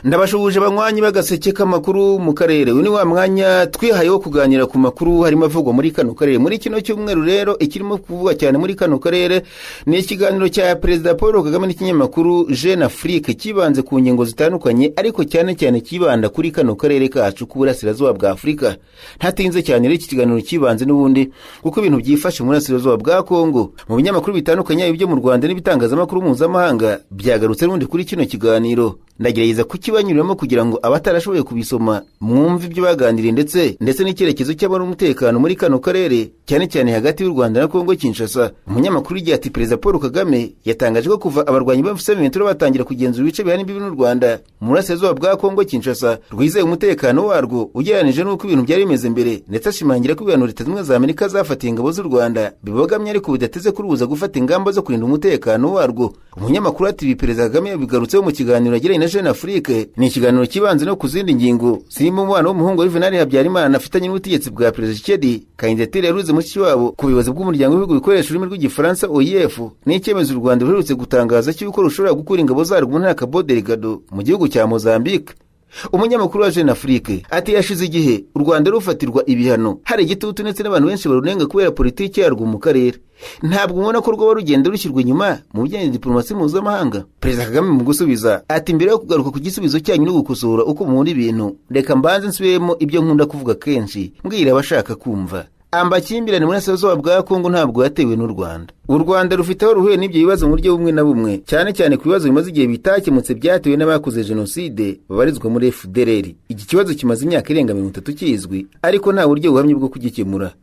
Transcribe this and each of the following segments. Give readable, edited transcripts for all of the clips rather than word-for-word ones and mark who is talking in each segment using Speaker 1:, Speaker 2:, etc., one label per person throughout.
Speaker 1: Ndabashubuje banywanyi bagaseke k'amakuru mu karere. Uyu ni wa mwanya twihaye wo kuganira ku makuru harimo avugwa muri kano karere. Muri kino cyumweru rero ikirimo kuvugwa cyane muri kano karere ni ikiganiro cya Perezida Paul Kagame n'ikinyamakuru Jeune Afrique kibanze ku ngingo zitandukanye, ariko cyane cyane kibanda kuri kano karere kacu k'uburasirazuba bwa Afurika. Ntatinze cyane rero iki kiganiro kibanze n'ubundi kuko ibintu byifashe mu burasirazuba bwa Kongo. Mu binyamakuru bitandukanye ibyo mu Rwanda n'ibitangazamakuru mpuzamahanga byagarutse n'ubundi kuri kino kiganiro. Ndagerageza kukibanyuramo kugira ngo abatarashoboye kubisoma mwumve ibyo baganiriye ndetse n'icyerekezo cy'abari umutekano muri kano karere, cyane cyane hagati y'u Rwanda na Kongo Kinshasa. Umunyamakuru igihe ati Perezida Paul Kagame yatangaje ko kuva abarwanyi ba M23 batangira kugenzura ibice bihana imbibi n'u Rwanda mu burasirazuba bwa Kongo Kinshasa, rwizeye umutekano warwo ugereranije n'uko ibintu byari bimeze mbere, ndetse ashimangira ko ibihano Leta Zunze Amerika zafatiye ingabo z'u Rwanda bibogamye ariko bidateze kurubuza gufata ingamba zo kurinda umutekano warwo. Umunyamakuru ati Perezida Kagame yabigarutseho mu kiganiro yagiranye na Jeune Afrique. Ni ikiganiro kibanze no kuzindi ngingo zirimo umubano w'umuhungu Juvenal Habyarimana afitanye n'ubutegetsi bwa Perezida Tshisekedi, kandidatire yaruze mu kiwabo ku buyobozi bw'umuryango w'ibihugu bikoresha ururimi rw'igifaransa OIF, n'icyemezo u Rwanda ruherutse gutangaza cy'uko rushobora gukura ingabo zarwo mu ntara Cabo Delgado mu gihugu cya Mozambique. Umunyamakuru wa Jeune Afrique ati yashize igihe u Rwanda rufatirwa ibihano hari igitutu ndetse n'abantu benshi barunenga kubera politiki yarwo mu karere. Ntabwo ubona ko rwo rugenda rushyirwa inyuma mu bijyanye na diplomasi mpuzamahanga. Perezida Kagame mu gusubiza ati mbere yo kugaruka ku gisubizo cyanyu no gukosora uko mubona ibintu, reka mbanze nsubiremo ibyo nkunda kuvuga kenshi mbwira abashaka kumva. Amakimbirane muri burasirazuba bwa Kongo ntabwo yatewe n'u Rwanda. U Rwanda rufite aho ruhuye n'ibyo bibazo mu buryo bumwe na bumwe, cyane cyane ku bibazo bimaze igihe bitakemutse byatewe n'abakoze jenoside babarizwa muri FDLR. Iki kibazo kimaze imyaka irenga 30 kizwi, ariko nta buryo buhamye bwo kugikemura.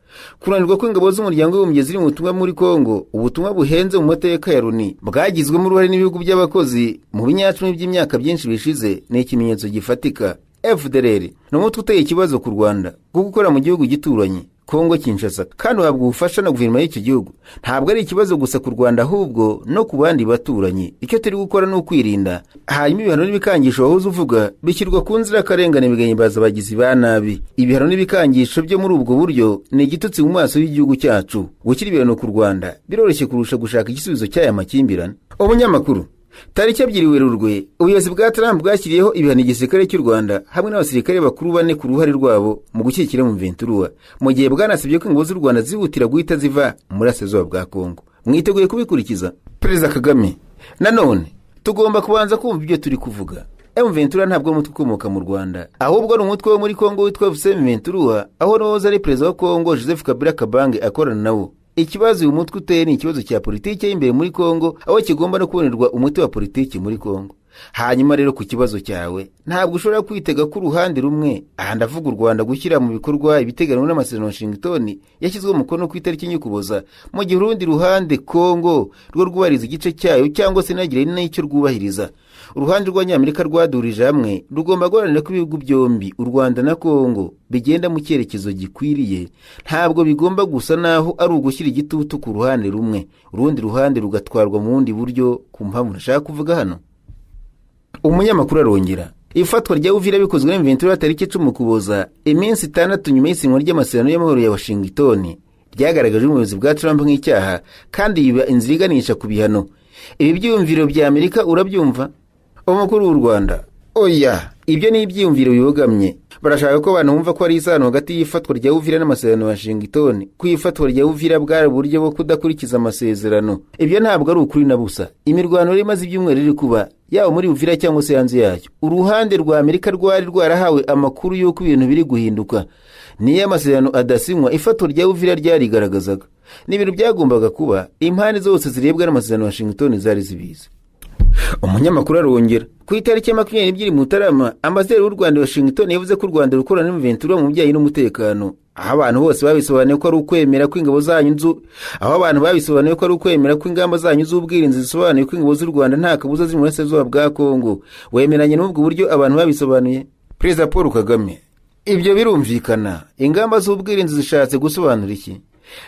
Speaker 1: Kunanirwa kw'ingabo z'umuryango w'ubumwe ziri mu butumwa muri Kongo, ubutumwa buhenze mu mateka ya Loni bwagizwemo uruhare n'ibihugu by'abakozi mu binyacumi by'imyaka byinshi bishize, ni ikimenyetso gifatika. FDLR ni umutwe uteye ikibazo ku Rwanda bwo gukora mu gihugu gituranye Kongo Kinshasa, kandi uhabwa ubufasha na guverinoma y'iki gihugu. Ntabwo ari ikibazo gusa ku Rwanda ahubwo no ku bandi baturanyi. Icyo turi gukora ni ukwirinda, hanyuma ibihano n'ibikangisho wahoze uvuga bishyirwa ku nzira karengane bigahimbaza abagizi ba nabi. Ibihano n'ibikangisho byo muri ubwo buryo ni igitutsi mu maso y'igihugu cyacu. Gushyira ibihano ku Rwanda biroroshye kurusha gushaka igisubizo cy'aya makimbirane. Umunyamakuru tariki 2 Werurwe ubuyobozi bwa Trump bwashyiriyeho ibihano igisirikare cy'u Rwanda hamwe n'abasirikare bakuru 4 ku ruhare rwabo mu gushyigikira mu M23, mu gihe bwanasabye ko ingabo z'u Rwanda zihutira guhita ziva mu burasirazuba bwa Kongo. Mwiteguye kubikurikiza? Perezida Kagame: nanone tugomba kubanza kumva ibyo turi kuvuga. M23 ntabwo ari umutwe ukomoka mu Rwanda, ahubwo ari umutwe wo muri Kongo witwa M23, aho noza ari perezida wa Kongo Joseph Kabila Kabange akorana nawo. Ikibazo uyu mutwe uteye ni ikibazo cya politiki y'imbere muri Kongo, aho kigomba no kubonerwa umuti wa politiki muri Kongo. Hanyuma rero ku kibazo cyawe, ntabwo ushobora kwitega ko uruhande rumwe, aha ndavuga u Rwanda, gushyira mu bikorwa ibiteganywa n'amasezerano Washington yashyizweho umukono ku itariki y'Ukuboza, mu gihe urundi ruhande Kongo rwo rwubahiriza igice cyayo cyangwa se nagire n'icyo rwubahiriza. Uruhande rw'Amerika rwadurije hamwe rugomba guharanira ko ibihugu byombi, u Rwanda na Kongo, bigenda mu cyerekezo gikwiriye. Ntabwo bigomba gusa naho ari ugushyira igitutu ku ruhande rumwe, urundi ruhande rugatwarwa mu bundi buryo. Ku mpamvu nashaka kuvuga hano, umunyamakuru arongera: ifatwa rya Uvira bikozwe na M23 tariki 10 Ukuboza, iminsi 6 nyuma y'isinywa ry'amasezerano y'amahoro ya Washington, ryagaragaje umuyobozi bwa Trump nk'icyaha kandi biba inzira iganisha ku bihano. Ibi byiyumviro bya Amerika urabyumva? Umukuru w'u Rwanda: oya, ibyo ni ibyiyumviro bibogamye. Barashaka ko abantu bumva ko ari isano hagati y'ifatwa rya Uvira n'amasezerano ya Washington, ko ifatwa rya Uvira bwari uburyo bwo kudakurikiza amasezerano. Ibyo ntabwo ari ukuri na busa. Imirwano rero imaze ibyumweru iri kuba, yaba muri Uvira cyangwa se hanze yayo, uruhande rwa Amerika rwari rwarahawe amakuru y'uko ibintu biri guhinduka. Niyo amasezerano adasinywa, ifatwa rya Uvira ryarigaragazaga. N'ibintu byagombaga kuba, impande zose zirebwa n'amasezerano ya Washington zari zibizi. Umunyamakuru arongera: ku itariki ya 22 Mutarama, ambasaderi w'u Rwanda Washington yavuze ko u Rwanda rukorana n'M23 mu bijyanye n'umutekano. Aho abantu bose babisobanuye ko ari ukwemera ko ingabo zanyu ingamba zanyu z'ubwirinzi zisobanuye ko ingabo z'u Rwanda nta kabuza ziri mu burasirazuba bwa Kongo. Wemeranye n'ubwo buryo abantu babisobanuye? Perezida Paul Kagame: ibyo birumvikana. Ingamba z'ubwirinzi zishatse gusobanura iki?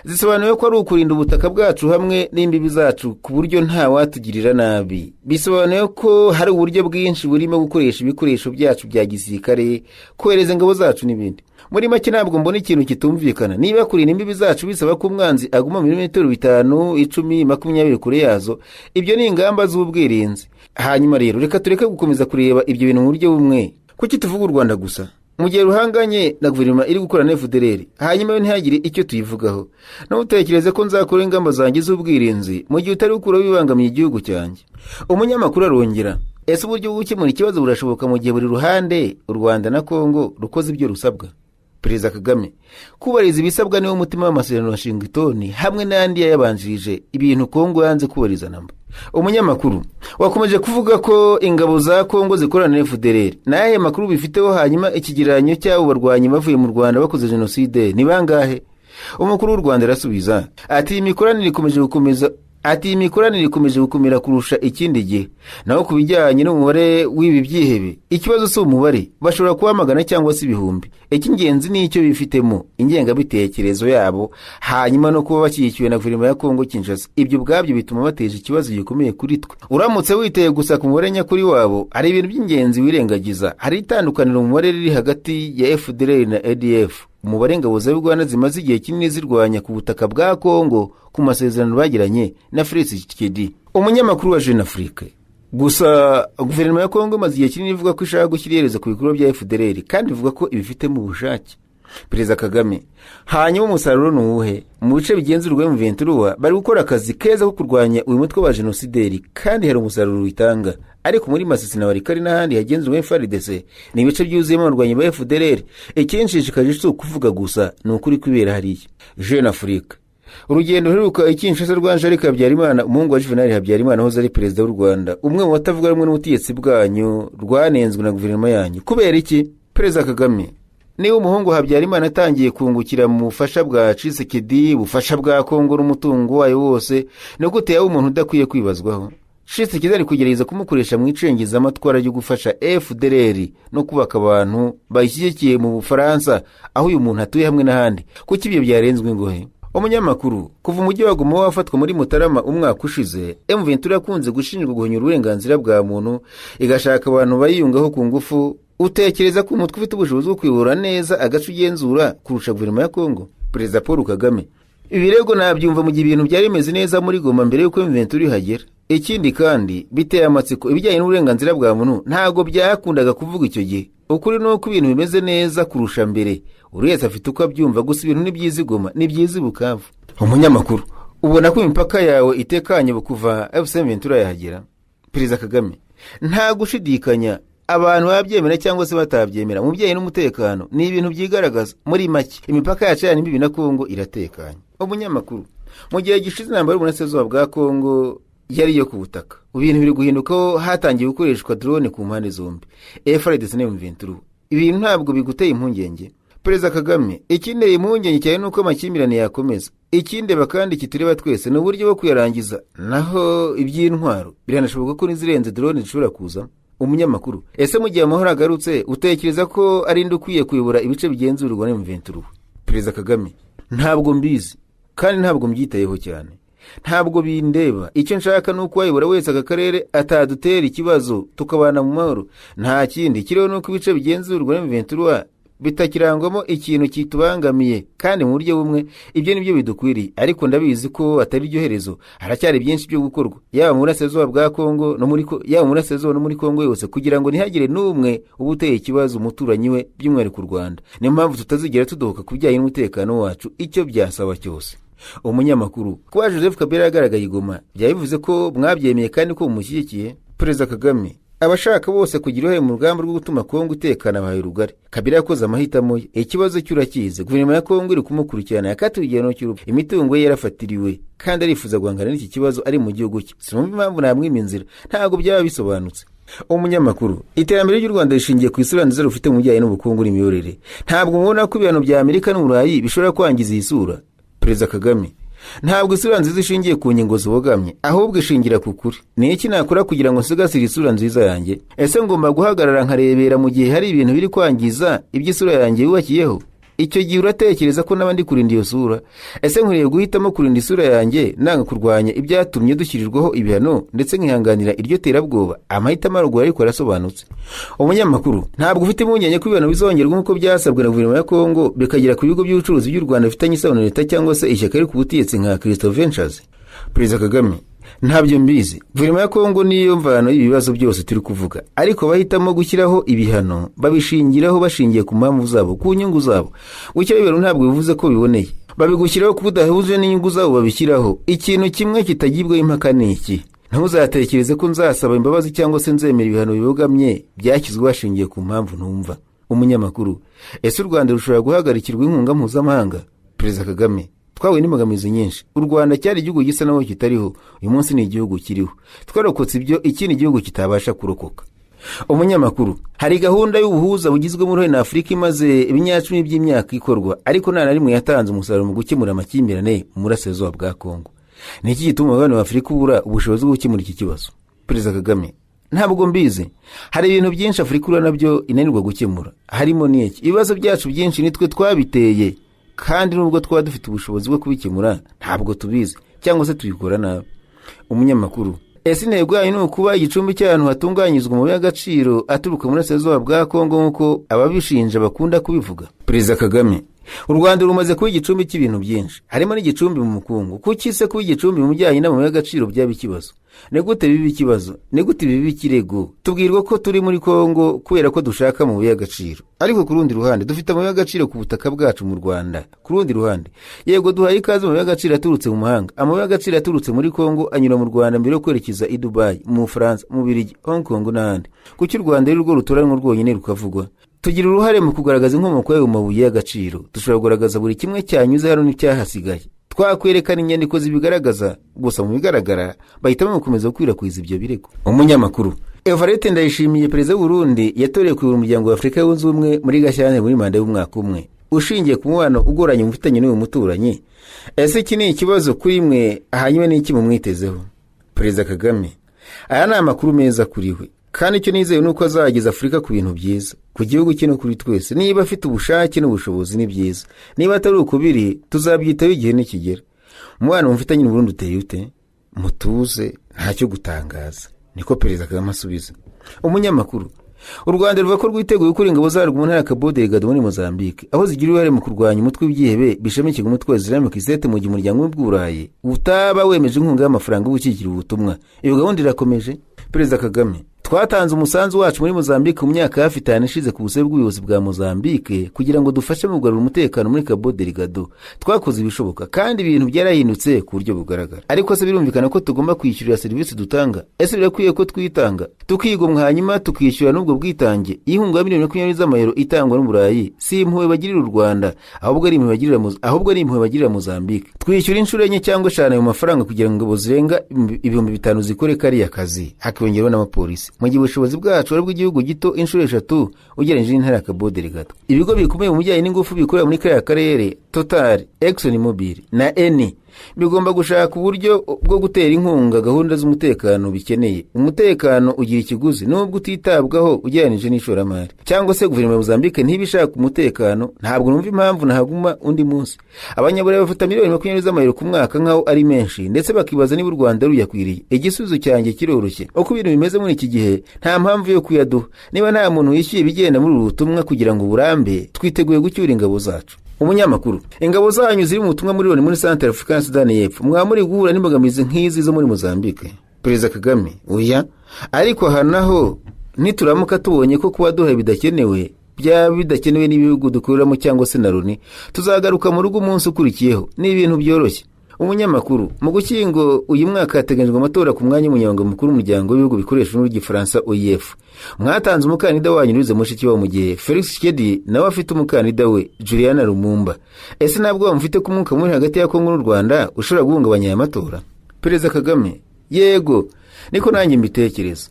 Speaker 1: Zisobanuye ko ari ukurinda ubutaka bwacu hamwe n'imbibi zacu ku buryo nta watugirira nabi. Bisobanuye ko hari uburyo bwinshi burimo gukoresha ibikoresho byacu bya gisirikare, kohereza ingabo zacu n'ibindi. Muri make ntabwo mbona ikintu kitumvikana. Niba kurinda imbibi zacu bisaba ko umwanzi aguma milimetero 5, 10, 20 kure yazo, ibyo ni ingamba z'ubwirinzi. hanyuma rero reka tureke gukomeza kureba ibyo bintu mu buryo bumwe. Kuki tuvuga u Rwanda gusa mu gihe ruhanganye na guverinoma iri gukorana na FDLR, hanyuma yo ntihagire icyo tuyivugaho? No utekereze ko nzakora ingamba zanjye z'ubwirinzi mu gihe utari gukuraho bibangamiye igihugu cyanjye? Umunyamakuru arongera, ese uburyo bwo gukemura ikibazo burashoboka mu gihe buri ruhande, u Rwanda na Kongo, rukoze ibyo rusabwa? Perezida Kagame: kubariza ibisabwa niwo mutima w'amasezerano ya Washington hamwe n'andi yayabanjirije, ibintu Kongo yanze kubariza namba. Umunyamakuru wakomeje kuvuga ko ingabo za Kongo zikorana na FDLR. Naye makuru bifiteho, hanyuma ikigereranyo cy'abo barwanyi bavuye mu Rwanda bakoze jenoside ni bangahe? Umukuru w'u Rwanda arasubiza ati imikoranire ikomeje gukomera kurusha ikindi gihe. Naho kubijyanye n'umubare w'ibi byihebe, ikibazo si umubare, bashobora kuba magana cyangwa se ibihumbi. Icy'ingenzi ni icyo bifitemo, ingengabitekerezo yabo, hanyuma no kuba bashyigikiwe na guverinoma ya Kongo Kinshasa. Ibyo ubwabyo bituma bateje ikibazo gikomeye kuri twe. Uramutse witeye gusa ku mubare nyakuri wabo, hari ibintu by'ingenzi wirengagiza. Hari itandukaniro mu mubare riri hagati ya FDLR na ADF. Umubare ingabo za Uganda zimaze igihe kinini zirwanya ku butaka bwa Kongo ku masezerano bagiranye na Felix Tshisekedi. Umunyamakuru wa Jeune Afrique: gusa guverinoma ya Kongo imaze igihe kinini ivuga ko ishaka gushyira iherezo ku bikorwa bya FDLR, kandi ivuga ko ibifitemo ubushake. Perezida Kagame: hanyuma umusaruro ni uwuhe? Mu bice bigenzurwa M23 bari gukora akazi keza ko kurwanya uyu mutwe wa genosideri, kandi hari umusaruro bitanga. Ariko muri Masisi na Walikari n'ahandi hagenzurwa FARDC ni ibice byuzuyemo abarwanyi ba FDLR. Ikinshishikaje cyo kuvuga gusa ni ukuri kwibera hariya. Jeune Afrique: urugendo ruheruka Kinshasa rwa Jean Habyarimana, umuhungu wa Juvenal Habyarimana hoze ari perezida w'u Rwanda, umwe mu batavuga rumwe n'ubutegetsi bwanyu, rwanenzwe na guverinoma yanyu. Kubera iki? Perezida Kagame: niba umuhungu Habyarimana atangiye kungukira mu bufasha bwa Tshisekedi, ubufasha bwa Kongo n'umutungo wayo wose, ni gute yawe umuntu udakwiye kwibazwaho? Tshisekedi ari kugerageza kumukoresha mu icengezamatwara ryo gufasha FDLR no kubaka abantu bayishyigikiye mu Bufaransa, aho uyu muntu atuye hamwe n'ahandi. Kuki ibyo byarenzwe ingohe? Umunyamakuru: kuva umujyi wa Goma wafatwa muri Mutarama umwaka ushize, M23 yakunze gushinjwa guhonyura uburenganzira bwa muntu, igashaka abantu bayiyungaho ku ngufu. Utekereza ko umutwe ufite ubushobozi bwo kuyobora neza agace ugenzura kurusha guverinoma ya Kongo? Perezida Paul Kagame: ibirego nabyumva mu gihe ibintu byari bimeze neza muri Goma mbere y'uko M23 ihagera. Ikindi kandi biteye amatsiko, ibijyanye n'uburenganzira bwa muntu ntago byakundaga kuvuga icyo gihe. Ukuri nuko ibintu bimeze neza kurusha mbere, uretse afite uko abyumva, gusa ibintu ni byiza Goma, ni byiza Bukavu. Umunyamakuru: ubona ko imipaka yawe itekanye kuva M23 yahagera? Perezida Kagame: nta gushidikanya, abantu babyemera cyangwa se batabyemera, mu bijyanye n'umutekano ni ibintu byigaragaza. Muri make imipaka yacu ya n'imbibi na Kongo iratekanye. Umunyamakuru: mu gihe gishize intambara y'uburasirazuba bwa Kongo yari yo ku butaka, ibintu biri guhinduka, hatangiye gukoreshwa drone ku mpande zombi, FARDC na M23. Ibintu ntabwo biguteye impungenge? Perezida Kagame: ikindeye impungenge cyane nuko amakimbirane yakomeza. Ikindeba kandi kitureba twese ni uburyo bwo kuyarangiza. Naho iby'intwaro biranashoboka ko nizirenze drone zishobora kuza. Umunyamakuru: ese mu gihe amahoro agarutse, utekereza ko ari nde ukwiye kuyobora ibice bigenzurwa na M23? Perezida Kagame: ntabwo mbizi, kandi ntabwo mbyitayeho cyane. Ntabwo bindeba. Icyo nshaka nuko wayobora wese aka karere atadutera ikibazo, tukabana mu mahoro. Nta kindi kiriho nuko ibice bigenzurwa na M23 bitakirangwamo ikintu kitubangamiye, kandi mu buryo bumwe. Ibyo nibyo bidukwiriye, ariko ndabizi ko atari ryo herezo. Haracyari byinshi byo gukorwa, yaba mu burasirazuba bwa Kongo no muri Kongo yose, kugira ngo ntihagire n'umwe uba uteye ikibazo umuturanyi we, by'umwihariko u Rwanda. Niyo mpamvu tutazigera tudohoka ku bijyanye n'umutekano wacu, icyo byasaba cyose. Umunyamakuru: kuba Joseph Kabila yagaragaye i Goma byabivuze ko mwabyemeye kandi ko mumushyigikiye? Perezida Kagame: abashaka bose kugira uruhare mu rugamba rwo gutuma Kongo itekana bahaye rugari. Kabila yakoze amahitamo ye. Ikibazo cy'urakize, guverinoma ya Kongo iri kumukurikirana, yakatiwe igihano cy'urupfu, imitungo ye yarafatiriwe, kandi arifuza guhangana n'iki kibazo ari mu gihugu cye. Sinumva impamvu namwima inzira, ntabwo byaba bisobanutse. Umunyamakuru: iterambere ry'u Rwanda rishingiye ku isura nziza rufite mu bijyanye n'ubukungu n'imiyoborere. Ntabwo mubona ko ibihano bya Amerika n'Uburayi bishobora kwangiza iyi sura? Perezida Kagame: ntabwo isura nziza ishingiye ku ngingo zibogamye, ahubwo ishingira ku kuri. Ni iki nakora kugira ngo nsigasire isura nziza yanjye? Ese ngomba guhagarara nkarebera mu gihe hari ibintu biri kwangiza iby'isura yanjye yubakiyeho? Icyo gihe uratekereza ko n'abandi kurinda iyo sura? Ese nkwiriye guhitamo kurinda isura yanjye nanga kurwanya ibyatumye dushyirirwaho ibihano ndetse nkihanganira iryo terabwoba? Amahitamo aruguru ariko arasobanutse. Umunyamakuru: ntabwo ufite impungenge ko ibihano bizongerwa nk'uko byasabwe na guverinoma ya Kongo bikagera ku bigo by'ubucuruzi by'u Rwanda bifitanye isano na leta cyangwa se ishyaka riri ku butegetsi nka Christo Ventures? Perezida Kagame: ntabyo mbizi. Guverinoma ya Kongo niyo mvano y'ibibazo byose turi kuvuga, ariko bahitamo gushyiraho ibihano babishingiraho bashingiye ku mpamvu zabo, ku nyungu zabo. Gukira ibintu ntabwo bivuze ko biboneye, babigushyiraho kuko udahuje n'inyungu zabo babishyiraho. Ikintu kimwe kitagibwaho impaka ni iki: ntuzatekereze ko nzasaba imbabazi cyangwa se nzemera ibihano bibogamye byashyizwe bashingiye ku mpamvu ntumva. Umunyamakuru: ese u Rwanda rushobora guhagarikirwa inkunga mpuzamahanga? Perezida Kagame: twahuye n'imbogamizi nyinshi. U Rwanda cyari igihugu gisa naho kitariho, uyu munsi ni igihugu kiriho. Twarokotse ibyo ikindi gihugu kitabasha kurokoka. Umunyamakuru: hari gahunda y'ubuhuza bugizwemo uruhare na Afurika imaze ibinyacumi by'imyaka ikorwa, ariko nta na rimwe yatanze umusaruro mu gukemura amakimbirane mu burasirazuba bwa Kongo. Ni iki gituma abana ba Afurika ubura ubushobozi bwo gukemura iki kibazo? Perezida Kagame: ntabwo mbizi. Hari ibintu byinshi Afurika ura nabyo inanirwa gukemura, harimo n'iki: ibibazo byacu byinshi nitwe twabiteye, kandi nubwo twaba dufite ubushobozi bwo kubikemura ntabwo tubizi cyangwa se tubikora nabi. Umunyamakuru: ese intego yanyu ni ukuba igicumbi cy'ahantu hatunganyizwa amabuye y'agaciro aturuka mu burasirazuba bwa Kongo nk'uko ababishinja bakunda kubivuga? Perezida Kagame: u Rwanda rumaze kuba igicumbi cy'ibintu byinshi, harimo n'igicumbi mu bukungu. Kuki se kuba igicumbi mu bijyanye n'amabuye y'agaciro byaba ikibazo? Ni gute biba ikibazo? Ni gute biba ikirego? Tubwirwa ko turi muri Kongo kubera ko dushaka amabuye y'agaciro, ariko ku rundi ruhande dufite amabuye y'agaciro ku butaka bwacu mu Rwanda. Ku rundi ruhande, yego duhaye ikaze amabuye y'agaciro aturutse mu mahanga. Amabuye y'agaciro aturutse muri Kongo anyura mu Rwanda mbere yo kwerekeza i Dubai, mu Bufaransa, mu Bubiligi, Hong Kong n'ahandi. Kuki u Rwanda ari rwo rutoranywa rwonyine rukavugwa? Tugira uruhare mu kugaragaza inkomoko y'ayo mabuye y'agaciro. Dushobora kugaragaza buri kimwe cyanyuze hano n'icyahasigaye. Twakwerekana inyandiko zibigaragaza, gusa mu bigaragara bahitamo gukomeza gukwirakwiza ibyo birego. Umunyamakuru: Evariste Ndayishimiye, perezida w'u Burundi, yatorewe kuyobora umuryango wa Afurika yunze ubumwe muri Gashyantare muri manda y'umwaka umwe. Ushingiye ku mubano ugoranye mufitanye n'uyu muturanyi, ese iki ni ikibazo kuri mwe, hanyuma n'iki mumwitezeho? Perezida Kagame: aya ni amakuru meza kuri we, kandi icyo nizeye nuko azageza Afurika ku bintu byiza, ku gihugu cye no kuri twese. Niba afite ubushake n'ubushobozi ni byiza, niba atari uko biri tuzabyitaho igihe nikigera. Umwana mufitanye n'u Burundi uteye ute? Mutuze, ntacyo gutangaza, niko Perezida Kagame asubiza. Umunyamakuru: u Rwanda ruvuga ko rwiteguye gukura ingabo zarwo mu ntara ya Cabo Delgado muri Mozambique, aho zigira uruhare mu kurwanya umutwe w'ibyihebe bishamikiye ku mutwe wa Islamic State mu gihe umuryango w'Uburayi utaba wemeje inkunga y'amafaranga yo gushyigikira ubutumwa. Iyo gahunda irakomeje. Perezida Kagame: twatanze umusanzu wacu muri Mozambique mu myaka hafi 5 ishize ku busabe bw'ubuyobozi bwa Mozambique kugira ngo dufashe mu kugarura umutekano muri Cabo Delgado. Twakoze ibishoboka kandi ibintu byarahindutse ku buryo bugaragara, ariko se birumvikana ko tugomba kwishyurira serivisi dutanga. Ese birakwiye ko twitanga tukigomwa hanyuma tukishyura n'ubwo bwitange? Inkunga ya miliyoni 20 z'amayero itangwa n'Uburayi si impuhwe bagirira u Rwanda, ahubwo ari impuhwe bagirira Mozambique. Twishyura inshuro enye cyangwa 5 mu mafaranga kugira ngo zirenga 5,000 zikore kariya kazi, hakiyongeraho n'abapolisi. Mu gihe ubushobozi bwacu ari bw'igihugu gito inshuro 3 ugereranije n'intara ya Cabo Delgado. Ibigo bikomeye mu bijyanye n'ingufu bikorera muri kariya karere, Total, ExxonMobil na Eni, bigomba gushaka uburyo bwo gutera inkunga gahunda z'umutekano bikeneye. Umutekano ugira ikiguzi nubwo utitabwaho ugereranije n'ishoramari. Cyangwa se guverinoma ya Mozambique ntibishaka umutekano, ntabwo numva impamvu nahaguma undi munsi. Abanyaburayi bafata miliyoni 20 z'amayero ku mwaka nkaho ari menshi, ndetse bakibaza niba u Rwanda ruyakwiriye. Igisubizo cyanjye kiroroshye: uko ibintu bimeze muri iki gihe nta mpamvu yo kuyaduha. Niba nta muntu yishyuye ibigenda muri uru butumwa kugira ngo burambe, twiteguye gucyura ingabo zacu. Umunyamakuru: ingabo zanyu ziri mu butumwa muri Loni muri Central African Sudan y'Epfo, mwamuri guhura n'imbogamizi nk'izi zo muri Mozambique? Perezida Kagame: oya, ariko hanaho nituramuka tubonye ko kuba duhaye bidakenewe, byaba bidakenewe n'ibihugu dukoreramo cyangwa se na Loni, tuzagaruka mu rugo umunsi ukurikiyeho. Ni ibintu byoroshye. Umunyamakuru: mu Gushyingo uyu mwaka hateganyijwe amatora ku mwanya w'umunyamabanga mukuru w'umuryango w'ibihugu bikoresha ururimi rw'Igifaransa OIF. Mwatanze umukandida wanyu Louise Mushikiwabo mu gihe Felix Tshisekedi nawe afite umukandida we Juliana Lumumba. Ese ntabwo bamufite ku mwuka muri hagati ya Kongo n'u Rwanda ushobora guhungabanya aya matora? Perezida Kagame: yego, niko nanjye mbitekereza,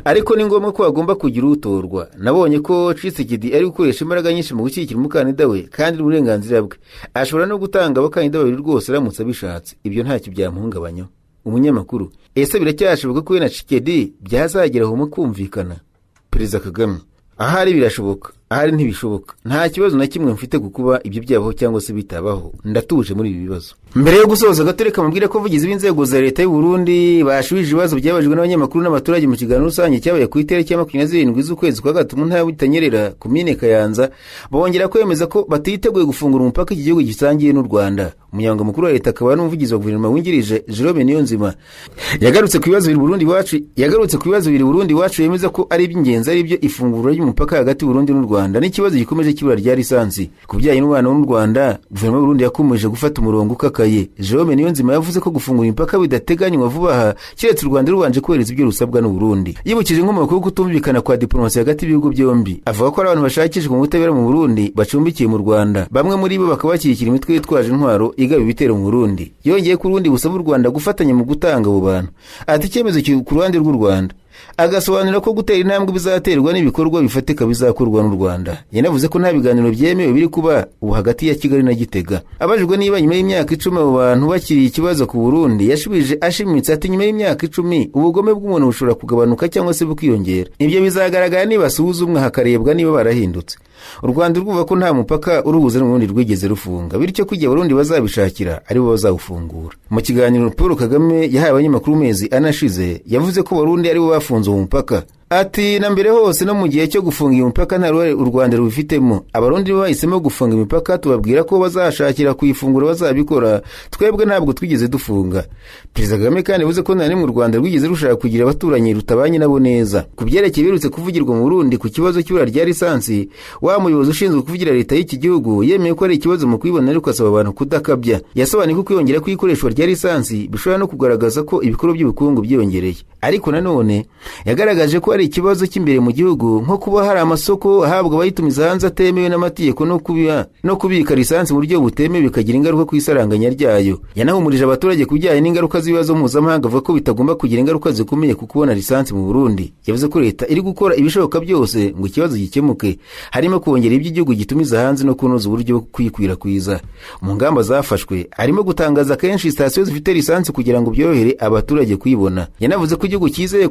Speaker 1: ariko ni ngombwa ko agomba kugira utorwa. Nabonye ko Tshisekedi ari gukoresha imbaraga nyinshi mu gushyigikira umukandida we, kandi uburenganzira bwe. Ashobora no gutanga abakandida babiri rwose aramutse abishatse. Ibyo ntacyo byamuhungabanyaho. Umunyamakuru: ese biracyashoboka ko we na Tshisekedi byazageraho mu kumvikana? Perezida Kagame: ahari birashoboka, ahari ntibishoboka. Nta kibazo na kimwe mfite kukuba ibyo byabaho cyangwa se bitabaho, ndatuje muri ibi bibazo. Mbere yo gusoza gatoreka mubwire ko vugizi b'inzego za leta y'u Burundi bashubije ibibazo byabajwe n'abanyamakuru n'abaturage mu kiganiro rusange cyabaye ku itariki ya 27 z'ukwezi kwa gatatu mu ntara y'Butanyerera komine Kayanza, bongera kwemeza ko batiteguye gufungura umupaka iki gihugu gisangiye n'u Rwanda. Umunyamabanga mukuru wa leta akaba n'umuvugizi wa guverinoma wungirije Jerome Niyonzima yagarutse ku bibazo biri Burundi wacu yemeza ko ari iby'ingenzi ari byo ifunguro ry'umupaka hagati y'u Burundi n'u Rwanda n'ikibazo gikomeje kibura rya lisansi. Ku bijyanye n'umwana w'u Rwanda, guverinoma y'u Burundi yakomeje gufata umurongo ukakaye. Jerome Niyonzima yavuze ko gufungura imipaka bidateganywa vuba aha kiretse u Rwanda rubanje kohereza ibyo rusabwa n'u Burundi. Yibukije inkomoko yo kutumvikana kwa diplomasi hagati y'ibihugu byombi, avuga ko abantu bashakishwa mu butabera mu Burundi bacumbikiye mu Rwanda, bamwe muri bo bakaba bakikira imitwe yitwaje intwaro igaba ibitero mu Burundi. Yongeye ku Burundi busaba u Rwanda gufatanya mu gutanga abo bantu. Ati icyemezo ku ruhande rw'u Rwanda, agasobanura ko gutera intambwe bizaterwa n'ibikorwa bifatika bizakorwa n'u Rwanda. Yanavuze ko nta biganiro byemewe biri kuba ubu hagati ya Kigali na Gitega. Abajijwe niba nyuma y'imyaka 10 abo bantu bakiriye ikibazo ku Burundi, yashubije ashimitse ati nyuma y'imyaka 10 ubugome bw'umuntu bushobora kugabanuka cyangwa se bukiyongera. Ibyo bizagaragara niba basuzumwa hakarebwa niba barahindutse. U Rwanda rwuvuga ko nta mupaka uruhuza n'ubundi rwigeze rufunga, bityo kujya Burundi bazabishakira ari bo bazawufungura. Mu kiganiro Paul Kagame yahaye abanyamakuru mezi anashize, yavuze ko Burundi ari bo bafunze umupaka. Ati na mbere hose no mu gihe cyo gufunga imipaka nta ruhare u Rwanda rubifitemo. Abarundi bahisemo gufunga imipaka, tubabwira ko bazashakira kuyifungura bazabikora, twebwe ntabwo twigeze dufunga. Perezida Kagame kandi yavuze ko nta mu Rwanda rwigeze rushaka kugira abaturanyi rutabanye nabo neza. Ku byerekeye birutse kuvugirwa mu Burundi ku kibazo cy'ibura rya lisansi, wa muyobozi ushinzwe kuvugira leta y'iki gihugu yemeye ko ari ikibazo mu kwibona ariko asaba abantu kudakabya. Yasobanuye ko kwiyongera kw'ikoreshwa rya lisansi bishobora no kugaragaza ko ibikorwa by'ubukungu byiyongereye. Ariko nanone yagaragaje ko ikibazo cy'imbere mu gihugu nko kuba hari amasoko ahabwa abayitumiza hanze atemewe n'amategeko no kubika lisansi mu buryo butemewe bikagira ingaruka ku isaranganya ryayo. Yanahumurije abaturage kubijyanye n'ingaruka z'ibibazo mpuzamahanga, avuga ko bitagomba kugira ingaruka zikomeye ku kubona lisansi mu Burundi. Yavuze ko leta iri gukora ibishoboka byose ngo ikibazo gikemuke, harimo kongera iby'igihugu gitumiza hanze no kunoza uburyo bwo kwikwirakwiza. Mu ngamba zafashwe harimo gutangaza kenshi sitasiyo zifite lisansi kugira ngo byorohere abaturage kuyibona. Yanavuze ko igihugu cyizeye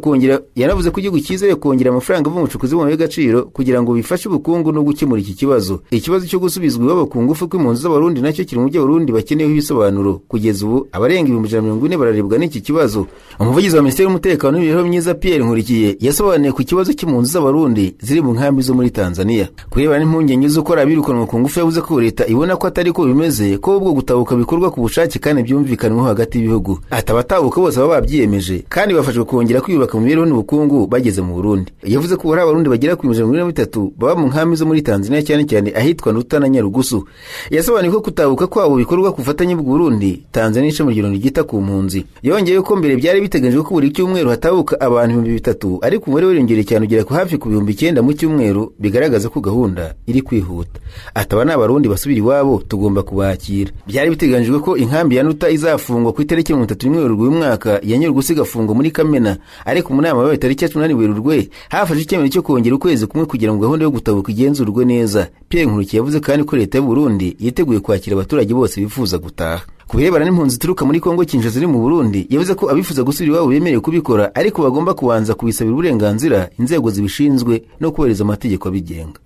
Speaker 1: kongera amafaranga ava mu bucukuzi bw'amabuye y'agaciro kugira ngo bifashe ubukungu no gukemura iki kibazo. Ikibazo cyo gusubizwa iwabo ku ngufu kw'impunzi z'Abarundi nacyo kiri mu byo Abarundi bakeneyeho ibisobanuro. Kugeza ubu abarenga 140 bararebwa n'iki kibazo. Umuvugizi wa Minisiteri y'Umutekano n'Imibereho Myiza Pierre Nkurikiye yasobanuye ku kibazo cy'impunzi z'Abarundi ziri mu nkambi zo muri Tanzania. Kurebana n'impungenge z'uko abirukanwa ku ngufu, yavuze ko leta ibona ko atari ko bimeze, ko ubwo gutabuka bikorwa ku bushake kandi byumvikanweho hagati y'ibihugu. Atabatabuka bose baba babyiyemeje kandi bafashwe kongera kwiyubaka mu mibereho n'ubukungu bageze mu Burundi. Yavuze ko hari Abarundi bagera ku 123 baba mu nkambi zo muri Tanzania, cyane cyane ahitwa Nduta na Nyarugusu. Yasobanuye ko kutabuka kwabo bikorwa ku bufatanye bw'u Burundi, Tanzania ishami ry'Igihugu gita ku mpunzi. Yongeye ko mbere byari biteganyijwe ko buri cyumweru hatabuka abantu 300, ariko umubare w'irengero cyane ugera ku hafi ku 9,000 mu cyumweru, bigaragaza ko gahunda iri kwihuta. Ataba n'Abarundi basubira iwabo tugomba kubakira. Byari biteganyijwe ko inkambi ya Nduta izafungwa ku itariki 31 Werurwe uyu mwaka, ya Nyarugusu igafungwa muri Kamena, ariko mu nama yabaye tariki 18 Werurwe hafashe icyemezo cyo kongera ukwezi kumwe kugira ngo gahunda yo gutabuka igenzurwe neza. Pierre Nkurikiye yavuze kandi ko leta y'u Burundi yiteguye kwakira abaturage bose bifuza gutaha. Ku birebana n'impunzi zituruka muri Kongo Kinshasa ziri mu Burundi, yavuze ko abifuza gusubira iwabo bemerewe kubikora, ariko bagomba kubanza kubisabira uburenganzira inzego zibishinzwe no kubahiriza amategeko abigenga.